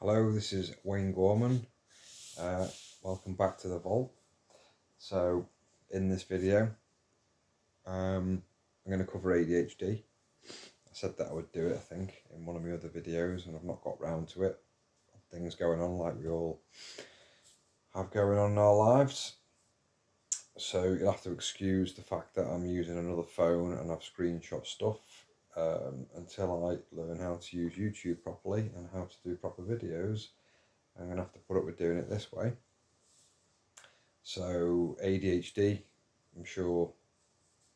Hello, this is Wayne Gorman. Welcome back to the vault. So in this video, I'm going to cover ADHD. I said that I would do it, I think, in one of my other videos, and I've not got round to it. Things going on like we all have going on in our lives. So you'll have to excuse the fact that I'm using another phone and I've screenshot stuff until I learn how to use YouTube properly and how to do proper videos. I'm going to have to put up with doing it this way. So ADHD, I'm sure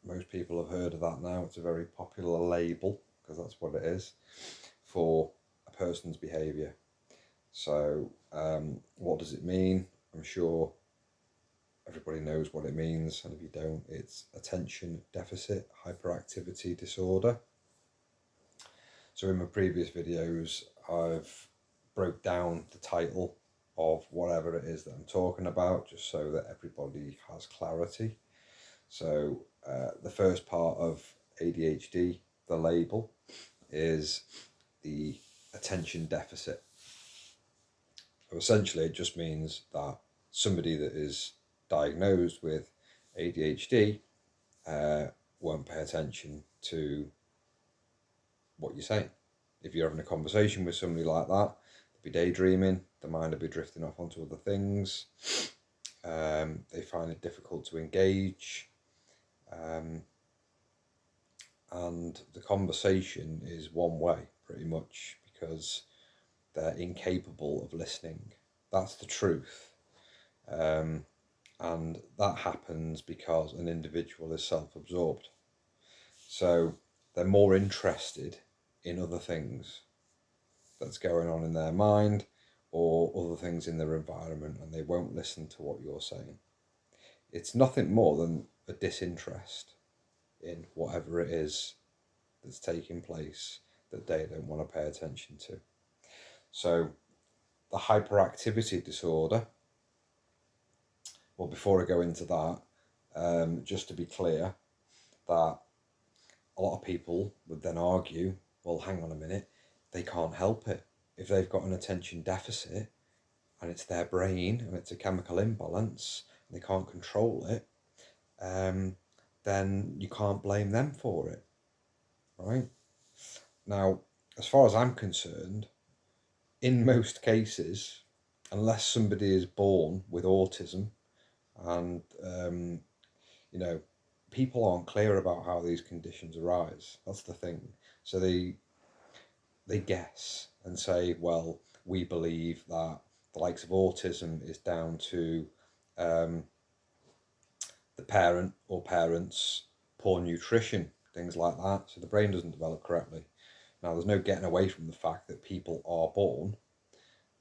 most people have heard of that now. It's a very popular label, because that's what it is, for a person's behaviour. So what does it mean? I'm sure everybody knows what it means, and if you don't, it's attention deficit hyperactivity disorder. So in my previous videos, I've broke down the title of whatever it is that I'm talking about, just so that everybody has clarity. So the first part of ADHD, the label, is the attention deficit. So essentially it just means that somebody that is diagnosed with ADHD won't pay attention to what you're saying. If you're having a conversation with somebody like that, they'll be daydreaming, the mind will be drifting off onto other things. They find it difficult to engage, and the conversation is one way pretty much, because they're incapable of listening. That's the truth. And that happens because an individual is self-absorbed. So they're more interested in other things that's going on in their mind or other things in their environment, and they won't listen to what you're saying. It's nothing more than a disinterest in whatever it is that's taking place that they don't want to pay attention to. So the hyperactivity disorder, well, before I go into that, just to be clear, that a lot of people would then argue, well, hang on a minute, they can't help it. If they've got an attention deficit and it's their brain and it's a chemical imbalance and they can't control it, then you can't blame them for it, right? Now, as far as I'm concerned, in most cases, unless somebody is born with autism, and people aren't clear about how these conditions arise. That's the thing. So they guess and say, well, we believe that the likes of autism is down to the parent or parents' poor nutrition, things like that. So the brain doesn't develop correctly. Now, there's no getting away from the fact that people are born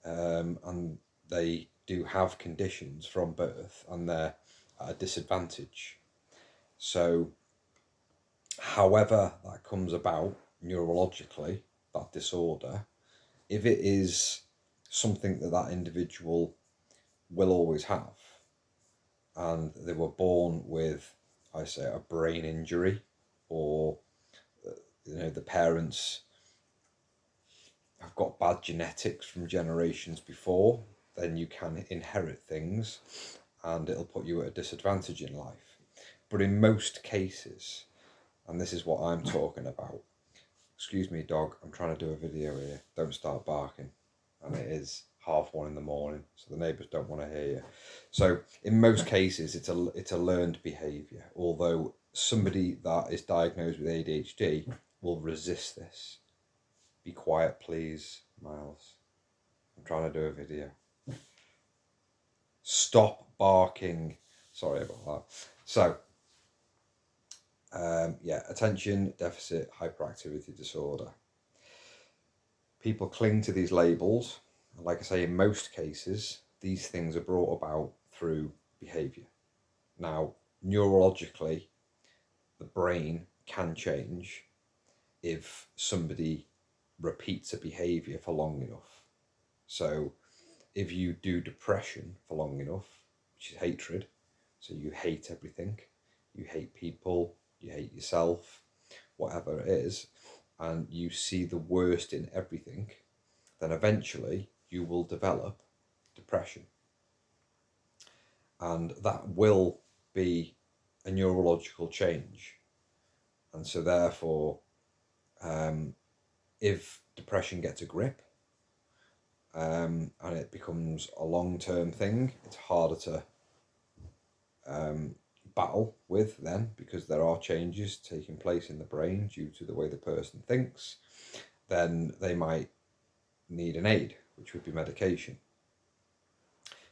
and they do have conditions from birth, and they're at a disadvantage. So however that comes about neurologically, that disorder, if it is something that that individual will always have, and they were born with, I say, a brain injury, or the parents have got bad genetics from generations before, then you can inherit things and it'll put you at a disadvantage in life. But in most cases, and this is what I'm talking about, excuse me dog, I'm trying to do a video here, don't start barking, and it is 1:30 in the morning, so the neighbours don't want to hear you. So in most cases it's a learned behaviour, although somebody that is diagnosed with ADHD will resist this. Be quiet please, Miles, I'm trying to do a video. Stop barking. Sorry about that. So attention deficit hyperactivity disorder. People cling to these labels. Like I say, in most cases, these things are brought about through behaviour. Now, neurologically, the brain can change if somebody repeats a behaviour for long enough. So if you do depression for long enough, which is hatred, so you hate everything, you hate people, you hate yourself, whatever it is, and you see the worst in everything, then eventually you will develop depression. And that will be a neurological change. And so therefore, if depression gets a grip, and it becomes a long-term thing, it's harder to battle with then, because there are changes taking place in the brain due to the way the person thinks. Then they might need an aid, which would be medication.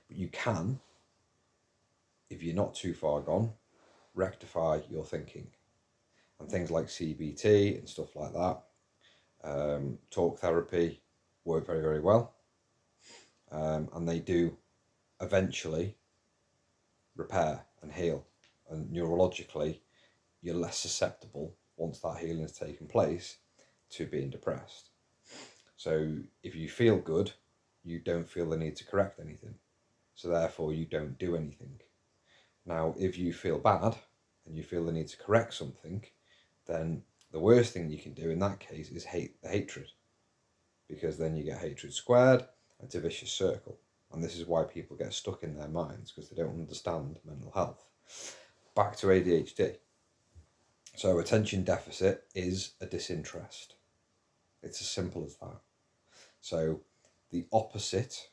But you can, if you're not too far gone, rectify your thinking. And things like CBT and stuff like that, talk therapy, work very, very well. And they do eventually repair and heal. And neurologically, you're less susceptible, once that healing has taken place, to being depressed. So if you feel good, you don't feel the need to correct anything. So therefore, you don't do anything. Now, if you feel bad and you feel the need to correct something, then the worst thing you can do in that case is hate the hatred, because then you get hatred squared, and it's a vicious circle. And this is why people get stuck in their minds, because they don't understand mental health. Back to ADHD. So attention deficit is a disinterest. It's as simple as that. So the opposite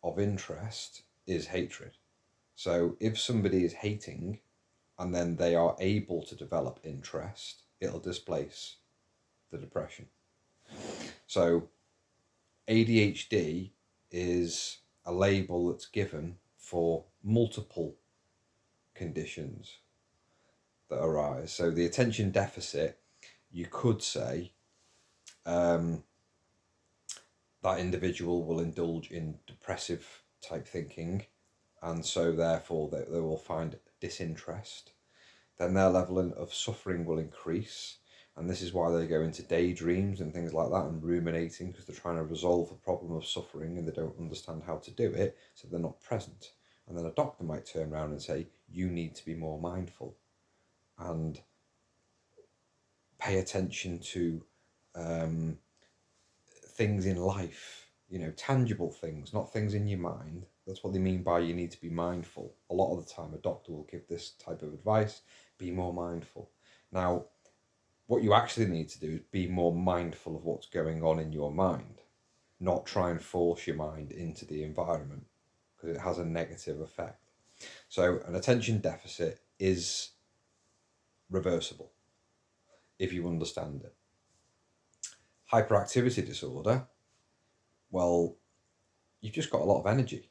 of interest is hatred. So if somebody is hating and then they are able to develop interest, it'll displace the depression. So ADHD is a label that's given for multiple conditions that arise. So the attention deficit, you could say that individual will indulge in depressive type thinking, and so therefore they will find disinterest. Then their level of suffering will increase, and this is why they go into daydreams and things like that and ruminating, because they're trying to resolve the problem of suffering and they don't understand how to do it, so they're not present. And then a doctor might turn around and say, you need to be more mindful and pay attention to things in life, tangible things, not things in your mind. That's what they mean by you need to be mindful. A lot of the time a doctor will give this type of advice, be more mindful. Now, what you actually need to do is be more mindful of what's going on in your mind, not try and force your mind into the environment, because it has a negative effect. So an attention deficit is reversible if you understand it. Hyperactivity disorder, well, you've just got a lot of energy,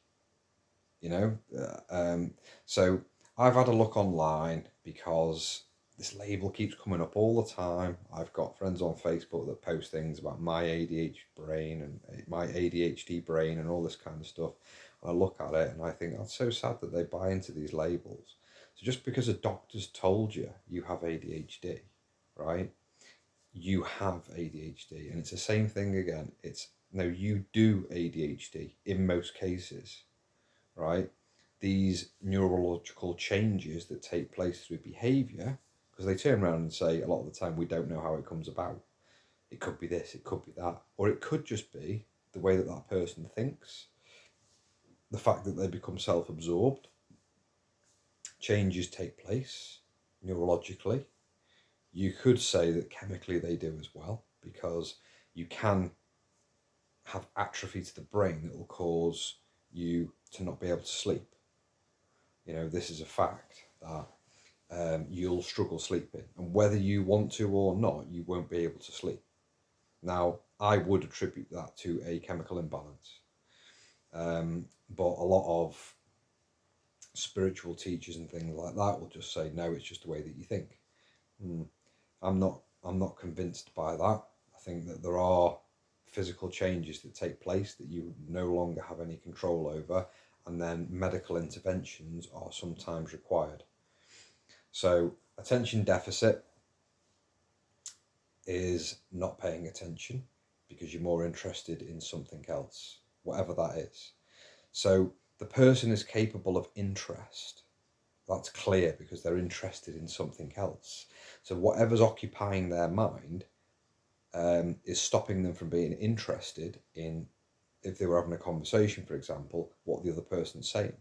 so I've had a look online, because this label keeps coming up all the time. I've got friends on Facebook that post things about my ADHD brain and my ADHD brain and all this kind of stuff. And I look at it and I think that's so sad that they buy into these labels. So just because a doctor's told you you have ADHD, right? You have ADHD, and it's the same thing again. You do ADHD in most cases, right? These neurological changes that take place through behaviour, because they turn around and say a lot of the time we don't know how it comes about. It could be this, it could be that, or it could just be the way that that person thinks, the fact that they become self-absorbed. Changes take place neurologically. You could say that chemically they do as well, because you can have atrophy to the brain that will cause you to not be able to sleep. This is a fact that you'll struggle sleeping, and whether you want to or not, you won't be able to sleep. Now, I would attribute that to a chemical imbalance, but a lot of spiritual teachers and things like that will just say, no, it's just the way that you think. I'm not convinced by that. I think that there are physical changes that take place that you no longer have any control over, and then medical interventions are sometimes required. So attention deficit is not paying attention because you're more interested in something else, whatever that is. So the person is capable of interest. That's clear, because they're interested in something else. So whatever's occupying their mind is stopping them from being interested in if they were having a conversation, for example, what the other person's saying,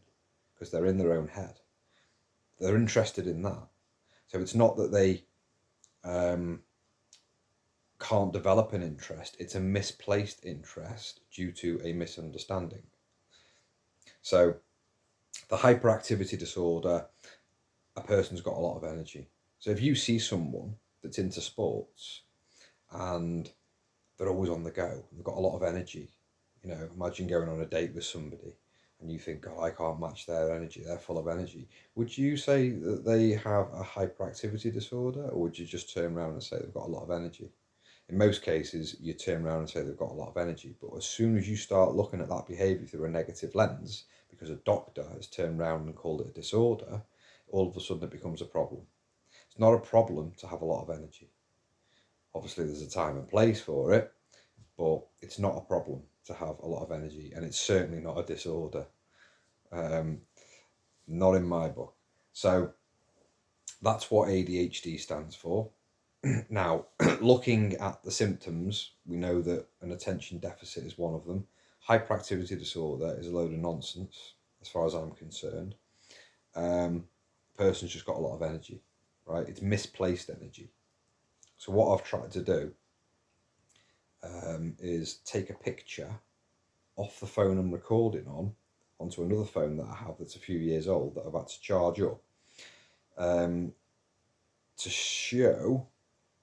because they're in their own head. They're interested in that. So it's not that they can't develop an interest, it's a misplaced interest due to a misunderstanding. So the hyperactivity disorder, a person's got a lot of energy. So if you see someone that's into sports and they're always on the go, they've got a lot of energy, you know, imagine going on a date with somebody and you think, oh, I can't match their energy, they're full of energy. Would you say that they have a hyperactivity disorder, or would you just turn around and say they've got a lot of energy? In most cases, you turn around and say they've got a lot of energy, but as soon as you start looking at that behaviour through a negative lens, because a doctor has turned around and called it a disorder, all of a sudden it becomes a problem. It's not a problem to have a lot of energy. Obviously, there's a time and place for it, but it's not a problem to have a lot of energy, and it's certainly not a disorder. Not in my book. So that's what ADHD stands for. Now, looking at the symptoms, we know that an attention deficit is one of them. Hyperactivity disorder is a load of nonsense, as far as I'm concerned. Person's just got a lot of energy, right? It's misplaced energy. So what I've tried to do is take a picture off the phone I'm recording on onto another phone that I have that's a few years old that I've had to charge up to show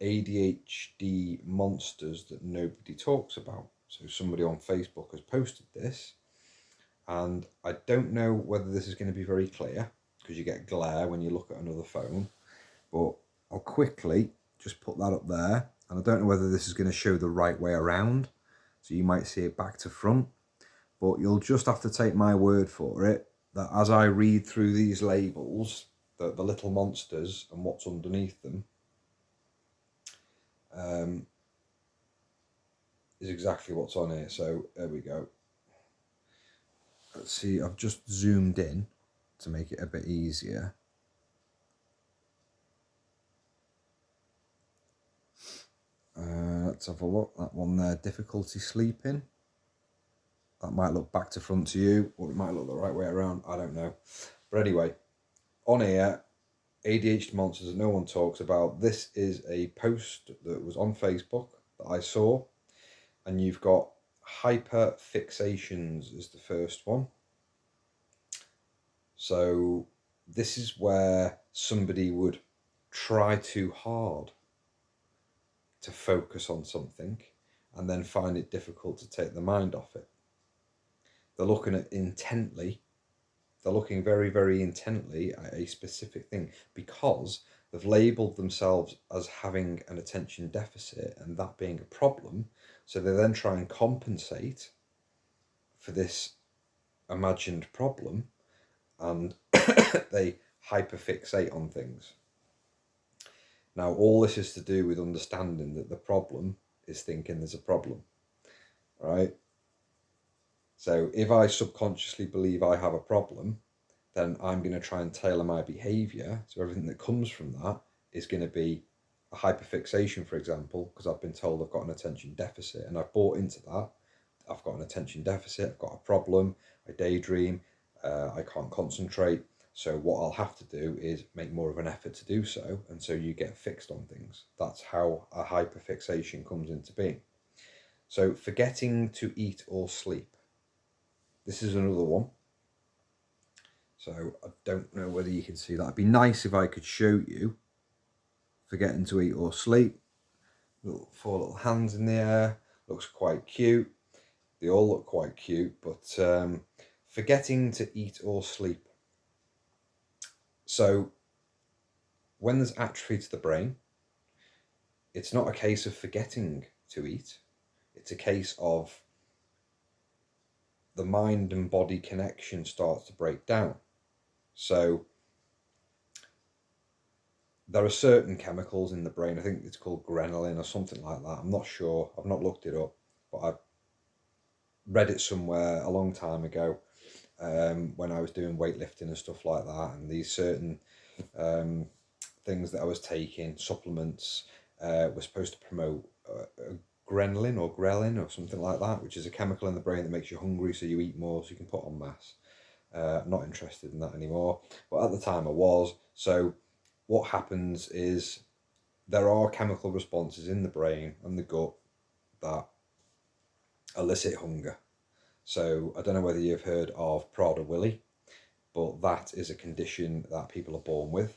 ADHD monsters that nobody talks about. So somebody on Facebook has posted this, and I don't know whether this is going to be very clear because you get glare when you look at another phone, but I'll quickly just put that up there, and I don't know whether this is going to show the right way around, so you might see it back to front, but you'll just have to take my word for it that as I read through these labels, the little monsters and what's underneath them, is exactly what's on here. So there we go. Let's see, I've just zoomed in to make it a bit easier. Let's have a look. That one there, difficulty sleeping. That might look back to front to you, or it might look the right way around. I don't know. But anyway, on here, ADHD monsters that no one talks about. This is a post that was on Facebook that I saw, and you've got hyperfixations is the first one. So this is where somebody would try too hard to focus on something and then find it difficult to take their mind off it. They're looking at intently. They're looking very, very intently at a specific thing because they've labelled themselves as having an attention deficit and that being a problem. So they then try and compensate for this imagined problem, and they hyperfixate on things. Now, all this is to do with understanding that the problem is thinking there's a problem, right? So if I subconsciously believe I have a problem, then I'm going to try and tailor my behaviour. So everything that comes from that is going to be a hyperfixation, for example, because I've been told I've got an attention deficit and I've bought into that. I've got an attention deficit, I've got a problem, I daydream, I can't concentrate. So what I'll have to do is make more of an effort to do so, and so you get fixed on things. That's how a hyperfixation comes into being. So forgetting to eat or sleep. This is another one. So I don't know whether you can see that. It'd be nice if I could show you forgetting to eat or sleep. Four little hands in the air. Looks quite cute. They all look quite cute, but forgetting to eat or sleep. So when there's atrophy to the brain, it's not a case of forgetting to eat. It's a case of the mind and body connection starts to break down. So there are certain chemicals in the brain, I think it's called Ghrelin or something like that. I'm not sure, I've not looked it up, but I read it somewhere a long time ago when I was doing weightlifting and stuff like that, and these certain things that I was taking, supplements, were supposed to promote Ghrelin or Ghrelin or something like that, which is a chemical in the brain that makes you hungry, so you eat more so you can put on mass. I'm not interested in that anymore, but at the time I was. So what happens is there are chemical responses in the brain and the gut that elicit hunger. So I don't know whether you've heard of Prader-Willi, but that is a condition that people are born with,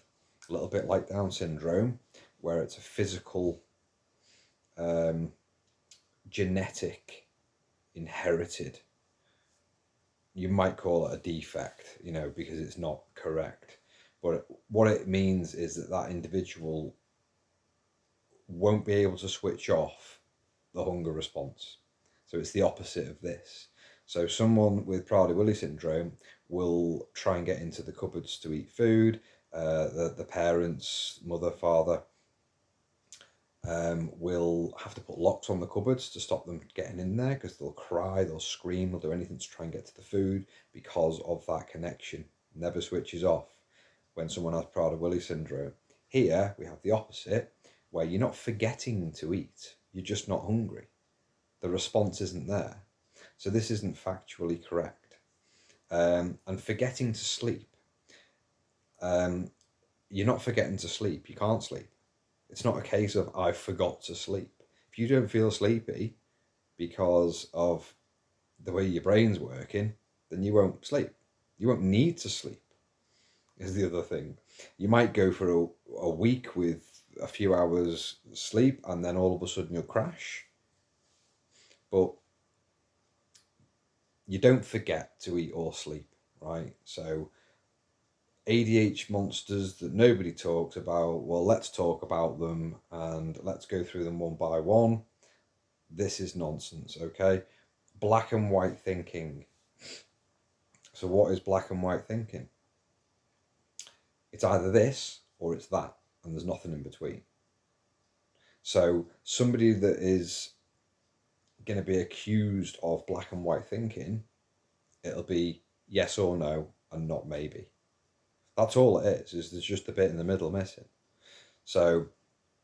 a little bit like Down syndrome, where it's a physical, genetic, inherited, you might call it a defect, because it's not correct. But what it means is that that individual won't be able to switch off the hunger response. So it's the opposite of this. So someone with Prader-Willi syndrome will try and get into the cupboards to eat food. The parents, mother, father, will have to put locks on the cupboards to stop them getting in there, because they'll cry, they'll scream, they'll do anything to try and get to the food because of that connection. Never switches off when someone has Prader-Willi syndrome. Here we have the opposite, where you're not forgetting to eat, you're just not hungry. The response isn't there. So this isn't factually correct. And forgetting to sleep. You're not forgetting to sleep, you can't sleep. It's not a case of I forgot to sleep. If you don't feel sleepy because of the way your brain's working, then you won't sleep. You won't need to sleep, is the other thing. You might go for a week with a few hours sleep and then all of a sudden you'll crash. But you don't forget to eat or sleep, right? So ADHD monsters that nobody talks about, well, let's talk about them and let's go through them one by one. This is nonsense, okay? Black and white thinking. So what is black and white thinking? It's either this or it's that, and there's nothing in between. So somebody that is going to be accused of black and white thinking, it'll be yes or no and not maybe. That's all it is there's just a bit in the middle missing. So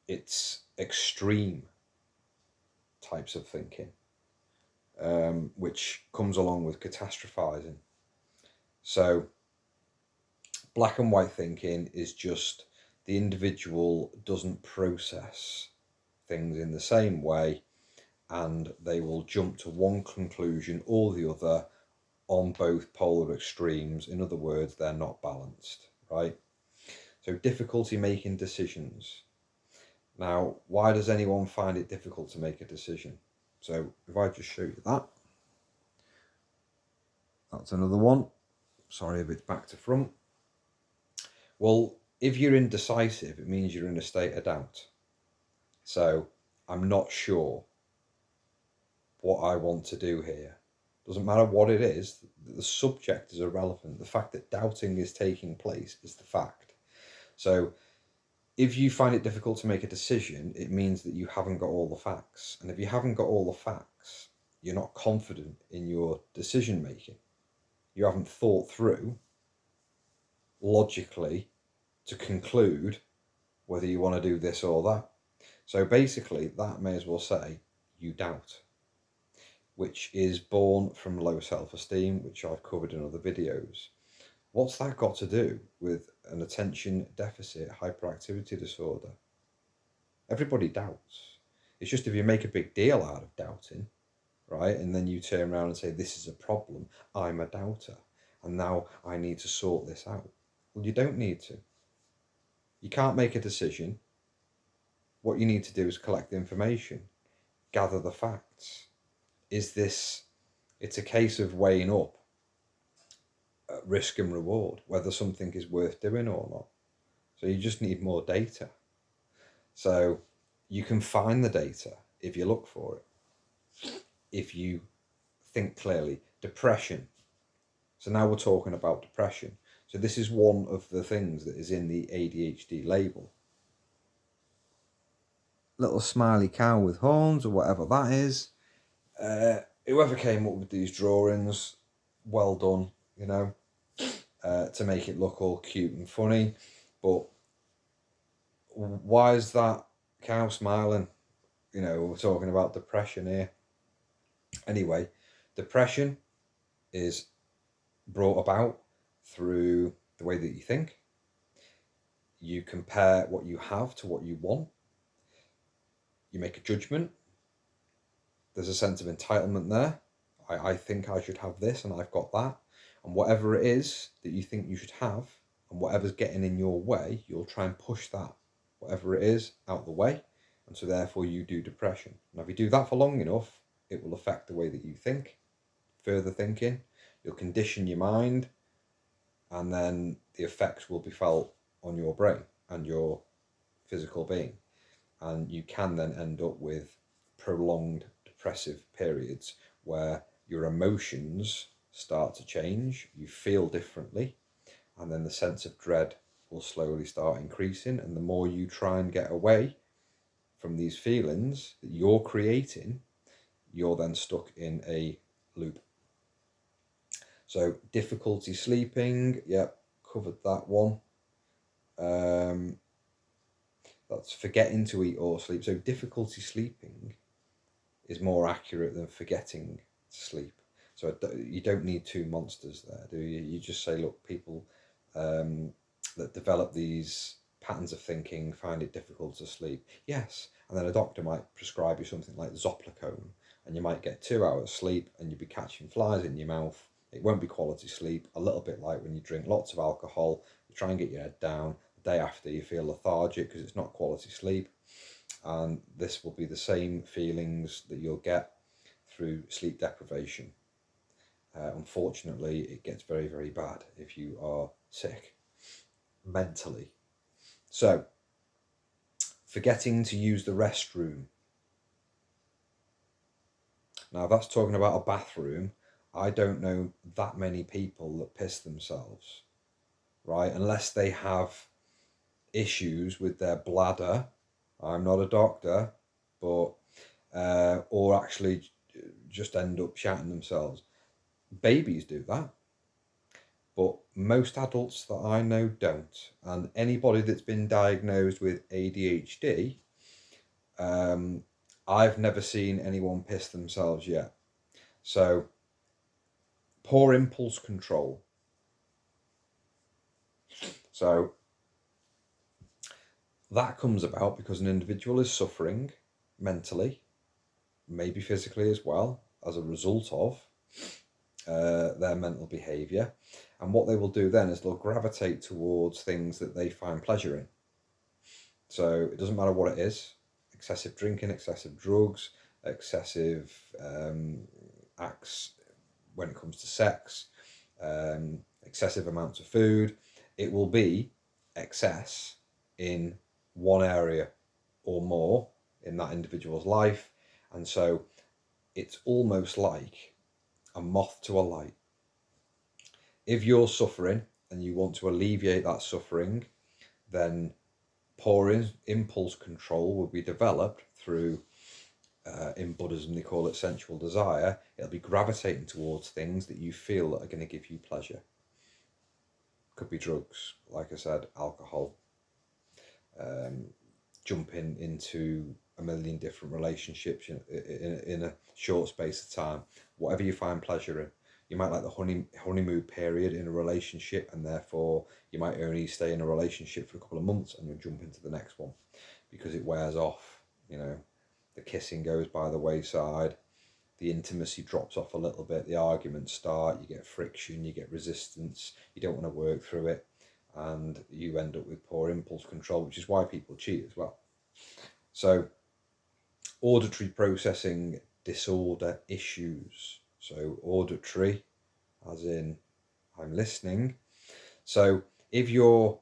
it's extreme types of thinking, which comes along with catastrophizing. So black and white thinking is just the individual doesn't process things in the same way, and they will jump to one conclusion or the other on both polar extremes. In other words, they're not balanced, right? So difficulty making decisions. Now, why does anyone find it difficult to make a decision? So if I just show you that, that's another one. Sorry if it's back to front. Well, if you're indecisive, it means you're in a state of doubt. So I'm not sure what I want to do here. Doesn't matter what it is, the subject is irrelevant. The fact that doubting is taking place is the fact. So if you find it difficult to make a decision, it means that you haven't got all the facts. And if you haven't got all the facts, you're not confident in your decision making. You haven't thought through logically to conclude whether you want to do this or that. So basically, that may as well say you doubt, which is born from low self-esteem, which I've covered in other videos. What's that got to do with an attention deficit hyperactivity disorder? Everybody doubts. It's just if you make a big deal out of doubting, right, and then you turn around and say, this is a problem, I'm a doubter, and now I need to sort this out. Well, you don't need to. You can't make a decision. What you need to do is collect the information, gather the facts. It's a case of weighing up risk and reward, whether something is worth doing or not. So you just need more data. So you can find the data if you look for it, if you think clearly. Depression. So now we're talking about depression. So this is one of the things that is in the ADHD label. Little smiley cow with horns or whatever that is. Whoever came up with these drawings, well done, to make it look all cute and funny. But why is that cow smiling? we're talking about depression here. Anyway, depression is brought about through the way that you think. You compare what you have to what you want. You make a judgment. There's a sense of entitlement there. I think I should have this and I've got that. And whatever it is that you think you should have and whatever's getting in your way, you'll try and push that, whatever it is, out the way. And so therefore you do depression. Now if you do that for long enough, it will affect the way that you think, further thinking. You'll condition your mind, and then the effects will be felt on your brain and your physical being. And you can then end up with prolonged depressive periods where your emotions start to change, you feel differently, and then the sense of dread will slowly start increasing. And the more you try and get away from these feelings that you're creating, you're then stuck in a loop. So difficulty sleeping, yep, covered that one. That's forgetting to eat or sleep. So difficulty sleeping is more accurate than forgetting to sleep. So you don't need two monsters there, do you? You just say, look, people that develop these patterns of thinking find it difficult to sleep. Yes, and then a doctor might prescribe you something like Zopiclone, and you might get 2 hours sleep and you'll be catching flies in your mouth. It won't be quality sleep, a little bit like when you drink lots of alcohol, you try and get your head down, the day after you feel lethargic because it's not quality sleep. And this will be the same feelings that you'll get through sleep deprivation. Unfortunately, it gets very, very bad if you are sick mentally. So, forgetting to use the restroom. Now, if that's talking about a bathroom, I don't know that many people that piss themselves, right? Unless they have issues with their bladder. I'm not a doctor, but or actually just end up shatting themselves. Babies do that, but most adults that I know don't. And anybody that's been diagnosed with ADHD, I've never seen anyone piss themselves yet. So, poor impulse control. So, that comes about because an individual is suffering mentally, maybe physically as well, as a result of their mental behaviour. And what they will do then is they'll gravitate towards things that they find pleasure in. So it doesn't matter what it is: excessive drinking, excessive drugs, excessive acts when it comes to sex, excessive amounts of food. It will be excess in one area or more in that individual's life. And so it's almost like a moth to a light. If you're suffering and you want to alleviate that suffering, then poor impulse control will be developed through, in Buddhism they call it sensual desire. It'll be gravitating towards things that you feel that are going to give you pleasure. Could be drugs, like I said, alcohol, jumping into a million different relationships in a short space of time. Whatever you find pleasure in. You might like the honeymoon period in a relationship, and therefore you might only stay in a relationship for a couple of months and you'll jump into the next one because it wears off. The kissing goes by the wayside, the intimacy drops off a little bit, the arguments start, you get friction, you get resistance, you don't want to work through it, and you end up with poor impulse control, which is why people cheat as well. So, auditory processing disorder issues. So, auditory, as in I'm listening. So, if you're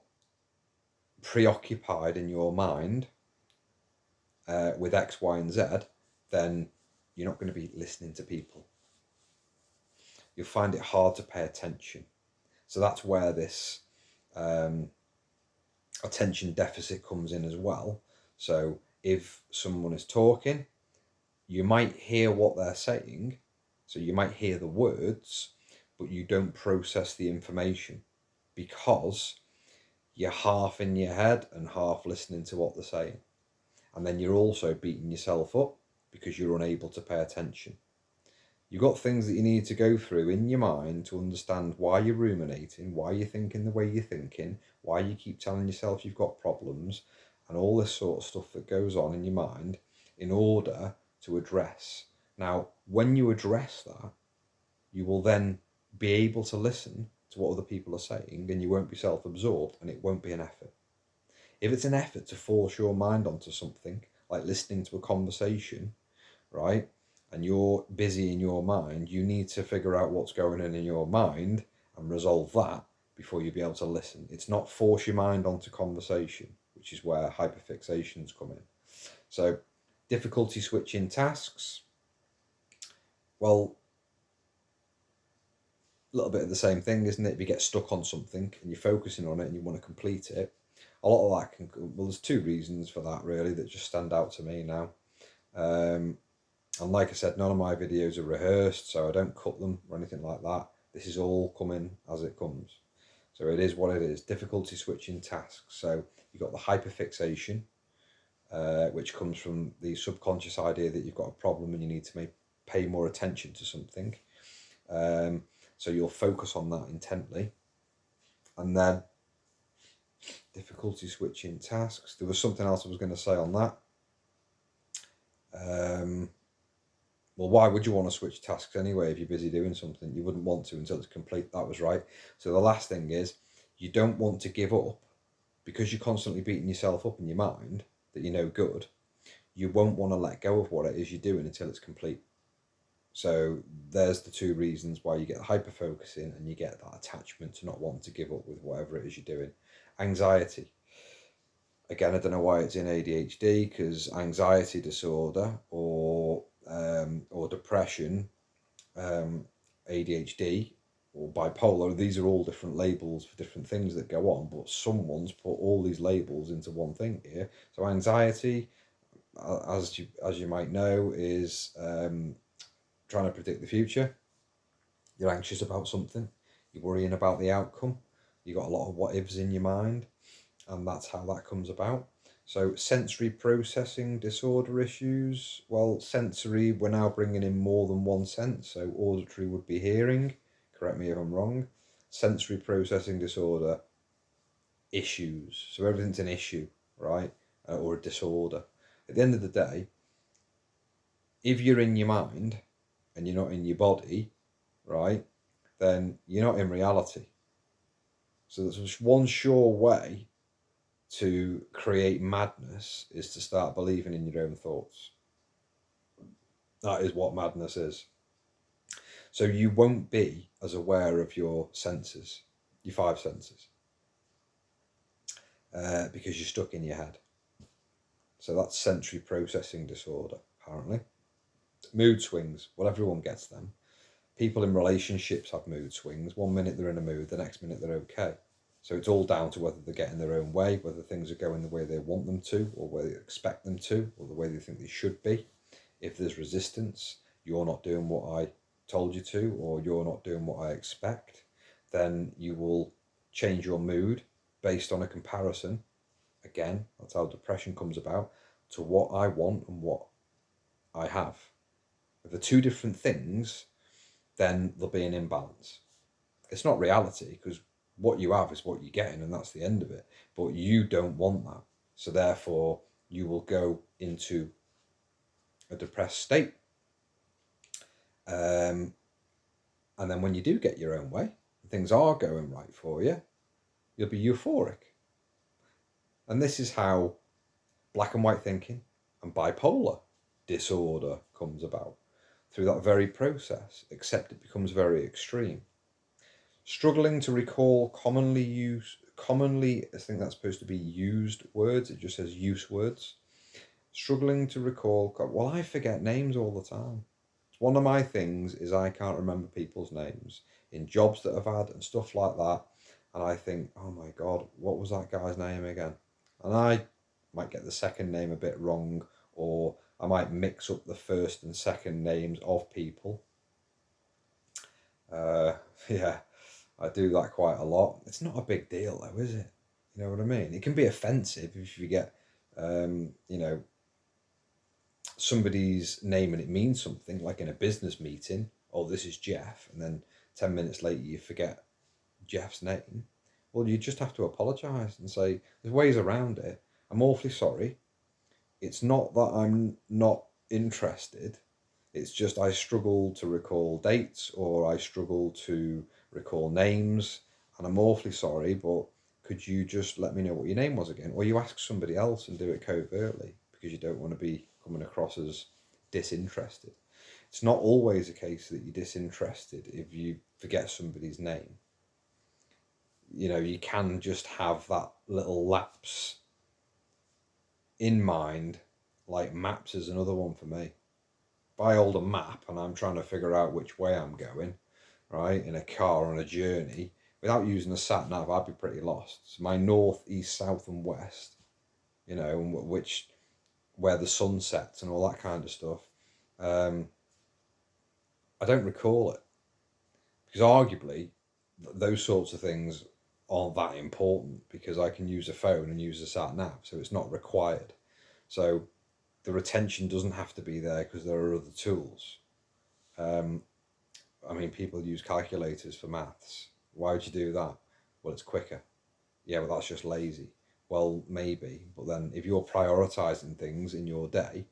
preoccupied in your mind with X, Y, and Z, then you're not going to be listening to people. You'll find it hard to pay attention. So that's where this attention deficit comes in as well. So if someone is talking, you might hear what they're saying, so you might hear the words, but you don't process the information because you're half in your head and half listening to what they're saying. And then you're also beating yourself up because you're unable to pay attention. You've got things that you need to go through in your mind to understand why you're ruminating, why you're thinking the way you're thinking, why you keep telling yourself you've got problems, and all this sort of stuff that goes on in your mind in order to address. Now, when you address that, you will then be able to listen to what other people are saying, and you won't be self-absorbed, and it won't be an effort. If it's an effort to force your mind onto something, like listening to a conversation, right, and you're busy in your mind, you need to figure out what's going on in your mind and resolve that before you be able to listen. It's not force your mind onto conversation, which is where hyperfixations come in. So, difficulty switching tasks. Well, a little bit of the same thing, isn't it? If you get stuck on something and you're focusing on it and you want to complete it, a lot of that can, well, there's two reasons for that really that just stand out to me now. And like I said, none of my videos are rehearsed, so I don't cut them or anything like that. This is all coming as it comes. So it is what it is. Difficulty switching tasks. So you've got the hyperfixation, which comes from the subconscious idea that you've got a problem and you need to pay more attention to something. So you'll focus on that intently. And then difficulty switching tasks. There was something else I was going to say on that. Well, why would you want to switch tasks anyway if you're busy doing something? You wouldn't want to until it's complete. That was right. So the last thing is, you don't want to give up because you're constantly beating yourself up in your mind that you're no good. You won't want to let go of what it is you're doing until it's complete. So there's the two reasons why you get hyper focusing and you get that attachment to not wanting to give up with whatever it is you're doing. Anxiety. Again, I don't know why it's in ADHD, because anxiety disorder or depression, ADHD or bipolar, these are all different labels for different things that go on, but someone's put all these labels into one thing here. So anxiety, as you might know, is trying to predict the future. You're anxious about something, you're worrying about the outcome, you've got a lot of what ifs in your mind, and that's how that comes about. So sensory processing disorder issues. Well, sensory, we're now bringing in more than one sense. So auditory would be hearing, correct me if I'm wrong. Sensory processing disorder issues. So everything's an issue, right? Or a disorder. At the end of the day, if you're in your mind and you're not in your body, right, then you're not in reality. So there's just one sure way to create madness is to start believing in your own thoughts. That is what madness is. So you won't be as aware of your senses, your five senses, because you're stuck in your head. So that's sensory processing disorder, apparently. Mood swings, well, everyone gets them. People in relationships have mood swings. 1 minute they're in a mood, the next minute they're okay. So it's all down to whether they're getting their own way, whether things are going the way they want them to, or whether they expect them to, or the way they think they should be. If there's resistance, you're not doing what I told you to, or you're not doing what I expect, then you will change your mood based on a comparison. Again, that's how depression comes about, to what I want and what I have. If they're two different things, then there'll be an imbalance. It's not reality, because what you have is what you're getting, and that's the end of it. But you don't want that. So therefore, you will go into a depressed state. And then when you do get your own way, things are going right for you, you'll be euphoric. And this is how black and white thinking and bipolar disorder comes about, through that very process, except it becomes very extreme. Struggling to recall commonly, I think that's supposed to be used words, it just says use words. Struggling to recall, well, I forget names all the time. One of my things is I can't remember people's names in jobs that I've had and stuff like that. And I think, oh my God, what was that guy's name again? And I might get the second name a bit wrong, or I might mix up the first and second names of people. Yeah, I do that quite a lot. It's not a big deal though, is it? You know what I mean? It can be offensive if you get, somebody's name and it means something, like in a business meeting, oh, this is Jeff, and then 10 minutes later you forget Jeff's name, well, you just have to apologise and say, there's ways around it. I'm awfully sorry. It's not that I'm not interested. It's just I struggle to recall dates, or I struggle to recall names, and I'm awfully sorry, but could you just let me know what your name was again? Or you ask somebody else and do it covertly because you don't want to be coming across as disinterested. It's not always a case that you're disinterested if you forget somebody's name. You know, you can just have that little lapse in mind, like maps is another one for me. If I hold a map and I'm trying to figure out which way I'm going, right, in a car on a journey, without using a sat nav, I'd be pretty lost. So my north, east, south, and west, you know, where the sun sets and all that kind of stuff, I don't recall it, because arguably those sorts of things aren't that important, because I can use a phone and use a sat nav, so it's not required. So the retention doesn't have to be there because there are other tools. I mean, people use calculators for maths. Why would you do that? Well, it's quicker. Yeah, well, that's just lazy. Well, maybe, but then if you're prioritising things in your day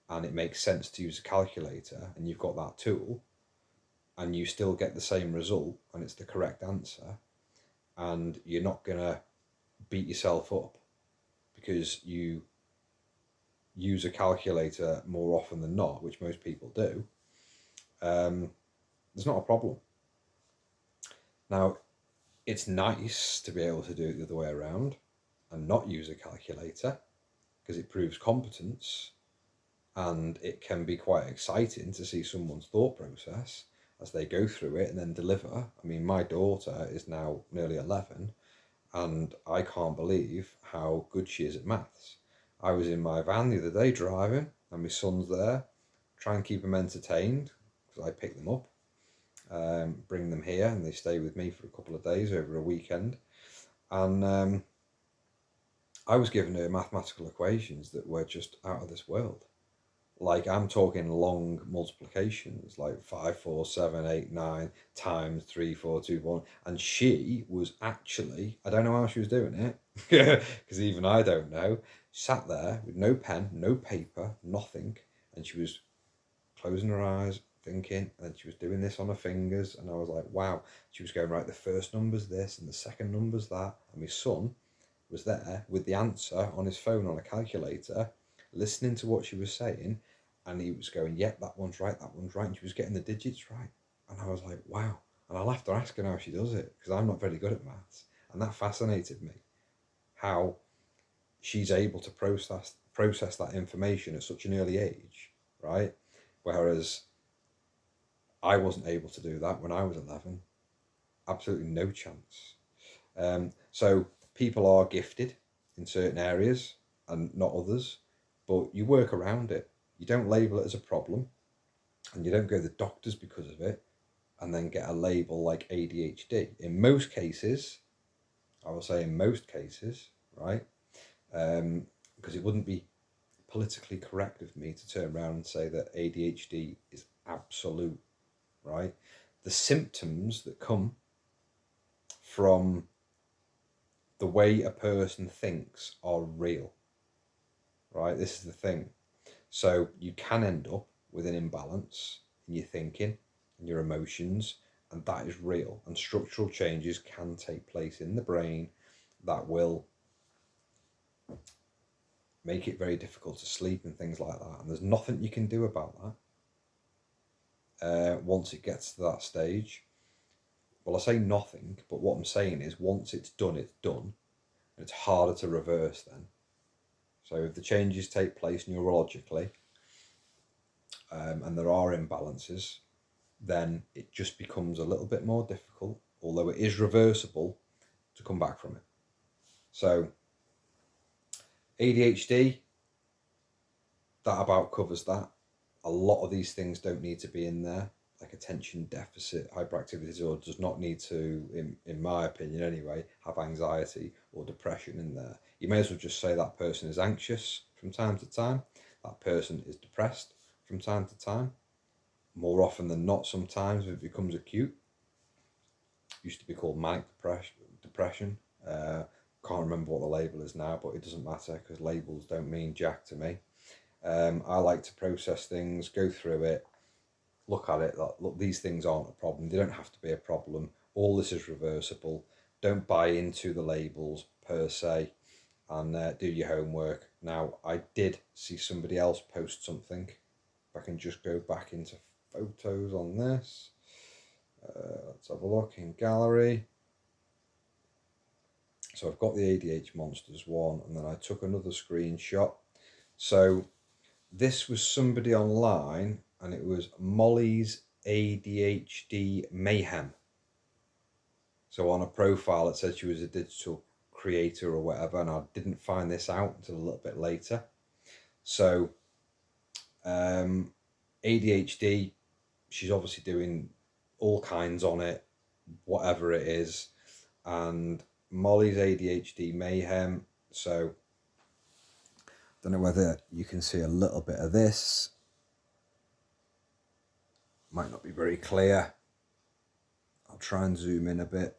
and it makes sense to use a calculator and you've got that tool and you still get the same result and it's the correct answer, and you're not going to beat yourself up because you use a calculator more often than not, which most people do, there's not a problem. Now, it's nice to be able to do it the other way around and not use a calculator, because it proves competence, and it can be quite exciting to see someone's thought process as they go through it and then deliver. I mean, my daughter is now nearly 11, and I can't believe how good she is at maths. I was in my van the other day driving, and my son's there. Try and keep them entertained, because I pick them up, bring them here, and they stay with me for a couple of days over a weekend. And I was giving her mathematical equations that were just out of this world. Like, I'm talking long multiplications, like 5, 4, 7, 8, 9 times 3, 4, 2, 1. And she was actually, I don't know how she was doing it, because even I don't know, sat there with no pen, no paper, nothing. And she was closing her eyes, thinking, and then she was doing this on her fingers. And I was like, wow. She was going, right, the first number's this and the second number's that. And my son was there with the answer on his phone on a calculator, listening to what she was saying, and he was going, yeah, that one's right, and she was getting the digits right. And I was like, wow. And I'll have to ask her how she does it, because I'm not very good at maths. And that fascinated me, how she's able to process that information at such an early age, right? Whereas I wasn't able to do that when I was 11. Absolutely no chance. So people are gifted in certain areas and not others, but you work around it. You don't label it as a problem, and you don't go to the doctors because of it and then get a label like ADHD. In most cases, I will say in most cases, right? Because it wouldn't be politically correct of me to turn around and say that ADHD is absolute, right? The symptoms that come from the way a person thinks are real, right? This is the thing. So you can end up with an imbalance in your thinking and your emotions, and that is real. And structural changes can take place in the brain that will make it very difficult to sleep and things like that. And there's nothing you can do about that once it gets to that stage. Well, I say nothing, but what I'm saying is once it's done, it's done. And it's harder to reverse then. So if the changes take place neurologically, and there are imbalances, then it just becomes a little bit more difficult, although it is reversible, to come back from it. So ADHD, that about covers that. A lot of these things don't need to be in there, like attention deficit hyperactivity disorder does not need to, in my opinion anyway, have anxiety or depression in there. You may as well just say that person is anxious from time to time. that person is depressed from time to time. More often than not, sometimes it becomes acute. Used to be called manic depression. Can't remember what the label is now, but it doesn't matter because labels don't mean jack to me. I like to process things, go through it, look at it. Look, these things aren't a problem. They don't have to be a problem. All this is reversible. Don't buy into the labels per se, and do your homework. Now, I did see somebody else post something. If I can just go back into photos on this. Let's have a look in gallery. So I've got the ADHD Monsters one, and then I took another screenshot. So this was somebody online, and it was Molly's ADHD Mayhem. So on a profile, it said she was a digital creator or whatever, and I didn't find this out until a little bit later. So ADHD, she's obviously doing all kinds on it, whatever it is, and Molly's ADHD Mayhem. So don't know whether you can see a little bit of this. Might not be very clear. I'll try and zoom in a bit.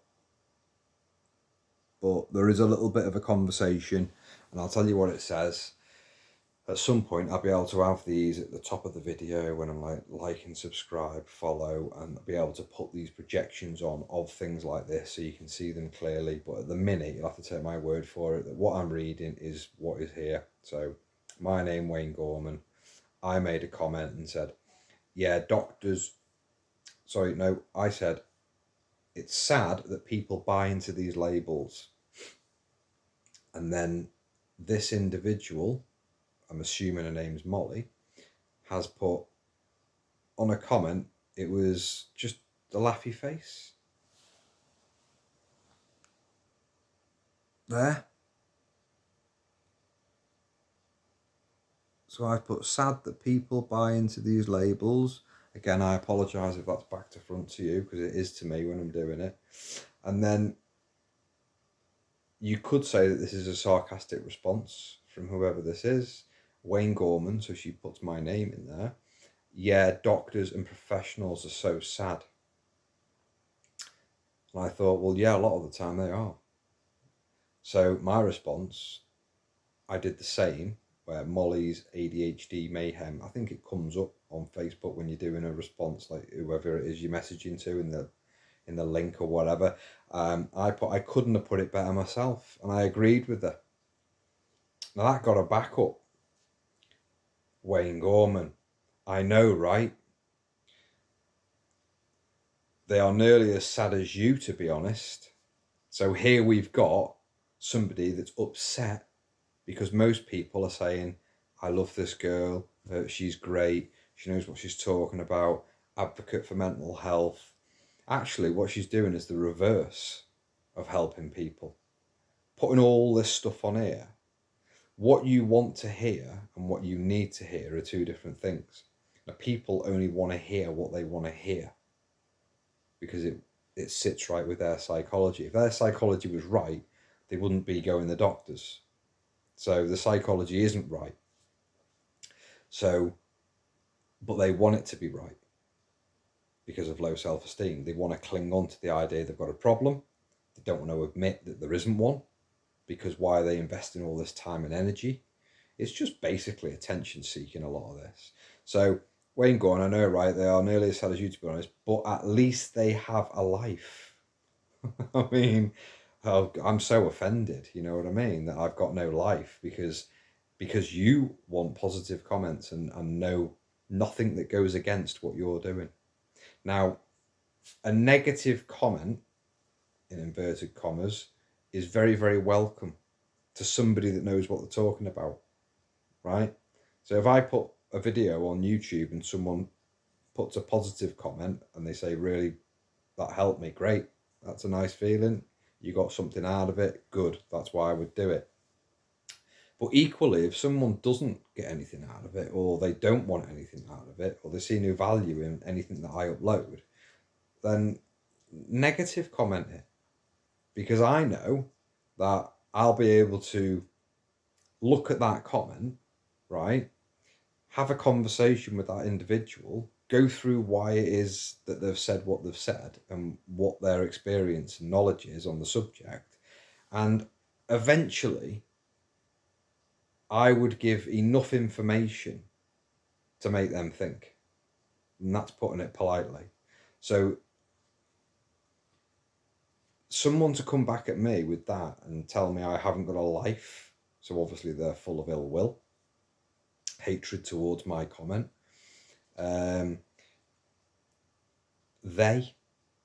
But there is a little bit of a conversation, and I'll tell you what it says. At some point, I'll be able to have these at the top of the video when I'm like and subscribe, follow, and I'll be able to put these projections on of things like this so you can see them clearly. But at the minute, you'll have to take my word for it that what I'm reading is what is here. So, my name, Wayne Gorman. I made a comment and said, yeah, doctors... Sorry, no, I said, it's sad that people buy into these labels. And then this individual... I'm assuming her name's Molly, has put on a comment, it was just a laughy face. There. So I've put sad that people buy into these labels. Again, I apologise if that's back to front to you, because it is to me when I'm doing it. And then you could say that this is a sarcastic response from whoever this is. Wayne Gorman, so she puts my name in there. Yeah, doctors and professionals are so sad. And I thought, well, yeah, a lot of the time they are. So my response, I did the same, where Molly's ADHD Mayhem, I think it comes up on Facebook when you're doing a response, like whoever it is you're messaging to in the link or whatever. I couldn't have put it better myself, and I agreed with her. Now that got a back up. Wayne Gorman, I know, right? They are nearly as sad as you, to be honest. So here we've got somebody that's upset because most people are saying, I love this girl, she's great, she knows what she's talking about, advocate for mental health. Actually, what she's doing is the reverse of helping people. Putting all this stuff on here. What you want to hear and what you need to hear are two different things. Now, people only want to hear what they want to hear because it sits right with their psychology. If their psychology was right, they wouldn't be going to doctors. So the psychology isn't right. So, but they want it to be right because of low self-esteem. They want to cling on to the idea they've got a problem. They don't want to admit that there isn't one. Because why are they investing all this time and energy? It's just basically attention seeking, a lot of this. So Wayne Gorman, I know, right, they are nearly as sad as you, to be honest, but at least they have a life. I mean, I'm so offended, you know what I mean, that I've got no life because you want positive comments and know nothing that goes against what you're doing. Now, a negative comment, in inverted commas, is very, very welcome to somebody that knows what they're talking about, right? So if I put a video on YouTube and someone puts a positive comment and they say, really, that helped me, great, that's a nice feeling, you got something out of it, good, that's why I would do it. But equally, if someone doesn't get anything out of it, or they don't want anything out of it, or they see no value in anything that I upload, then negative comment it. Because I know that I'll be able to look at that comment, right, have a conversation with that individual, go through why it is that they've said what they've said and what their experience and knowledge is on the subject. And eventually, I would give enough information to make them think. And that's putting it politely. So someone to come back at me with that and tell me I haven't got a life, so obviously they're full of ill will, hatred towards my comment.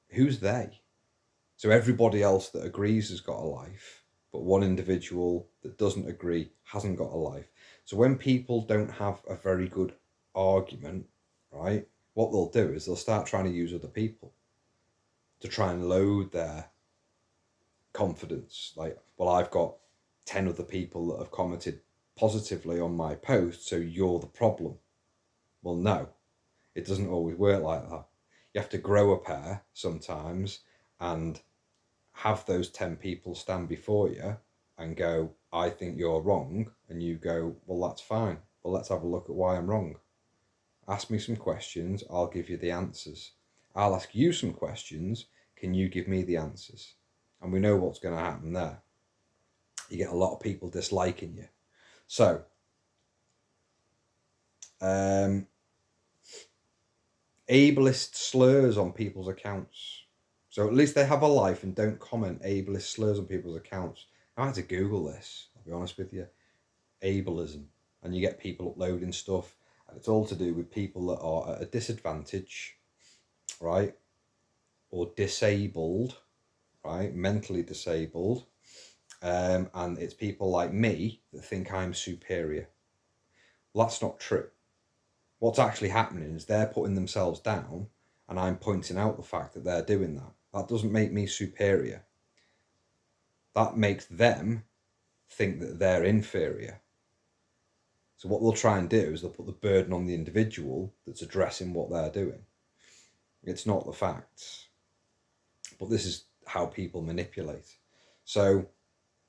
Who's they? So everybody else that agrees has got a life, but one individual that doesn't agree hasn't got a life. So when people don't have a very good argument, right, what they'll do is they'll start trying to use other people to try and load their confidence. Like, well, I've got 10 other people that have commented positively on my post, so you're the problem. Well, no, it doesn't always work like that. You have to grow a pair sometimes and have those 10 people stand before you and go, I think you're wrong. And you go, well, that's fine. Well, let's have a look at why I'm wrong. Ask me some questions. I'll give you the answers. I'll ask you some questions. Can you give me the answers? And we know what's going to happen there. You get a lot of people disliking you. So, ableist slurs on people's accounts. So at least they have a life and don't comment ableist slurs on people's accounts. I had to Google this, I'll be honest with you. Ableism. And you get people uploading stuff, and it's all to do with people that are at a disadvantage, right? Or disabled, right? Mentally disabled. And it's people like me that think I'm superior. Well, that's not true. What's actually happening is they're putting themselves down, and I'm pointing out the fact that they're doing that. That doesn't make me superior. That makes them think that they're inferior. So what they'll try and do is they'll put the burden on the individual that's addressing what they're doing. It's not the facts. But this is how people manipulate. So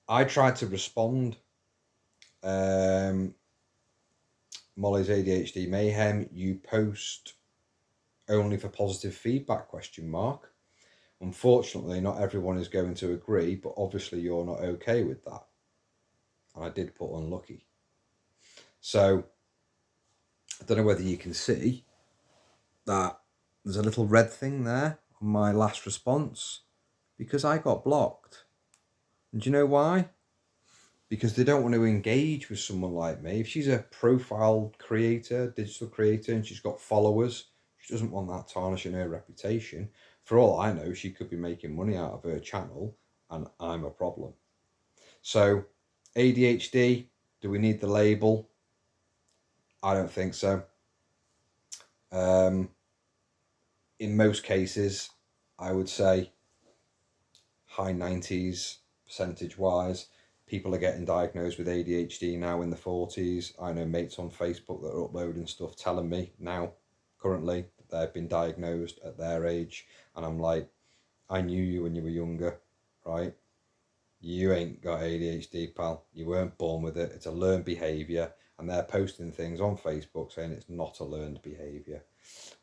I tried to respond. Molly's ADHD Mayhem, you post only for positive feedback, ? Unfortunately, not everyone is going to agree, but obviously you're not okay with that. And I did put unlucky. So, I don't know whether you can see that there's a little red thing there on my last response, because I got blocked. And do you know why? Because they don't want to engage with someone like me. If she's a profile creator, digital creator, and she's got followers, she doesn't want that tarnishing her reputation. For all I know, she could be making money out of her channel, and I'm a problem. So, ADHD, do we need the label? I don't think so. In most cases, I would say high 90s percentage-wise. People are getting diagnosed with ADHD now in the 40s. I know mates on Facebook that are uploading stuff telling me now, currently, that they've been diagnosed at their age. And I'm like, I knew you when you were younger, right? You ain't got ADHD, pal. You weren't born with it. It's a learned behaviour. And they're posting things on Facebook saying it's not a learned behaviour,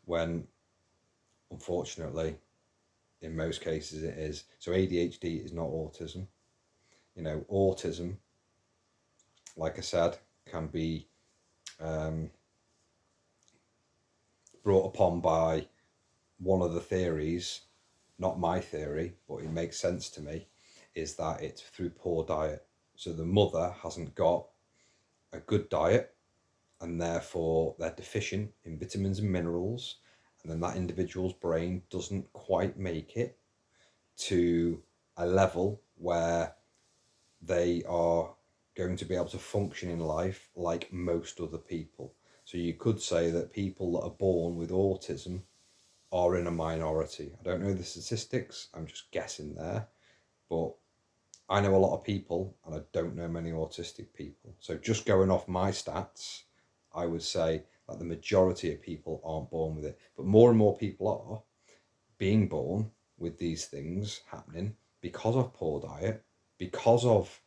when, unfortunately, in most cases it is. So ADHD is not autism. You know, autism, like I said, can be brought upon by one of the theories, not my theory, but it makes sense to me, is that it's through poor diet. So the mother hasn't got a good diet, and therefore they're deficient in vitamins and minerals, and then that individual's brain doesn't quite make it to a level where they are going to be able to function in life like most other people. So you could say that people that are born with autism are in a minority. I don't know the statistics, I'm just guessing there, but I know a lot of people and I don't know many autistic people. So just going off my stats, I would say that the majority of people aren't born with it, but more and more people are being born with these things happening because of poor diet, because of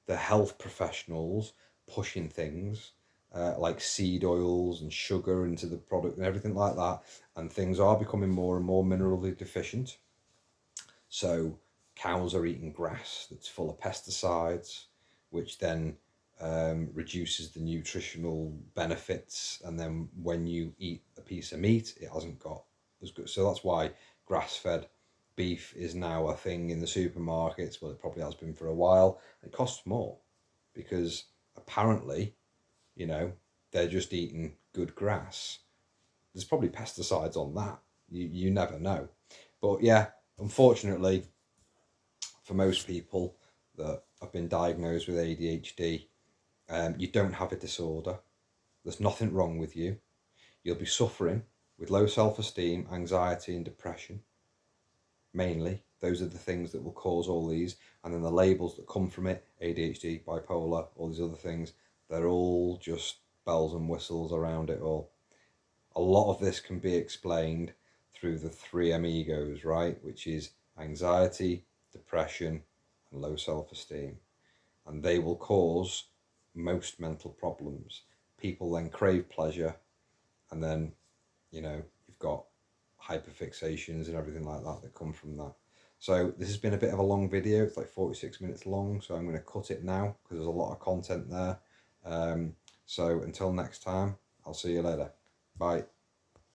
the health professionals pushing things like seed oils and sugar into the product and everything like that, and things are becoming more and more minerally deficient. So cows are eating grass that's full of pesticides, which then reduces the nutritional benefits, and then when you eat a piece of meat, it hasn't got as good. So that's why grass-fed beef is now a thing in the supermarkets. Well, it probably has been for a while. It costs more because apparently, you know, they're just eating good grass. There's probably pesticides on that. You never know. But yeah, unfortunately, for most people that have been diagnosed with ADHD, you don't have a disorder. There's nothing wrong with you. You'll be suffering with low self-esteem, anxiety, and depression. Mainly, those are the things that will cause all these. And then the labels that come from it, ADHD, bipolar, all these other things, they're all just bells and whistles around it all. A lot of this can be explained through the three amigos, right? Which is anxiety, depression, and low self-esteem. And they will cause most mental problems. People then crave pleasure, and then, you know, you've got hyperfixations and everything like that that come from that. So this has been a bit of a long video. It's like 46 minutes long, so I'm going to cut it now because there's a lot of content there. So until next time, I'll see you later. Bye.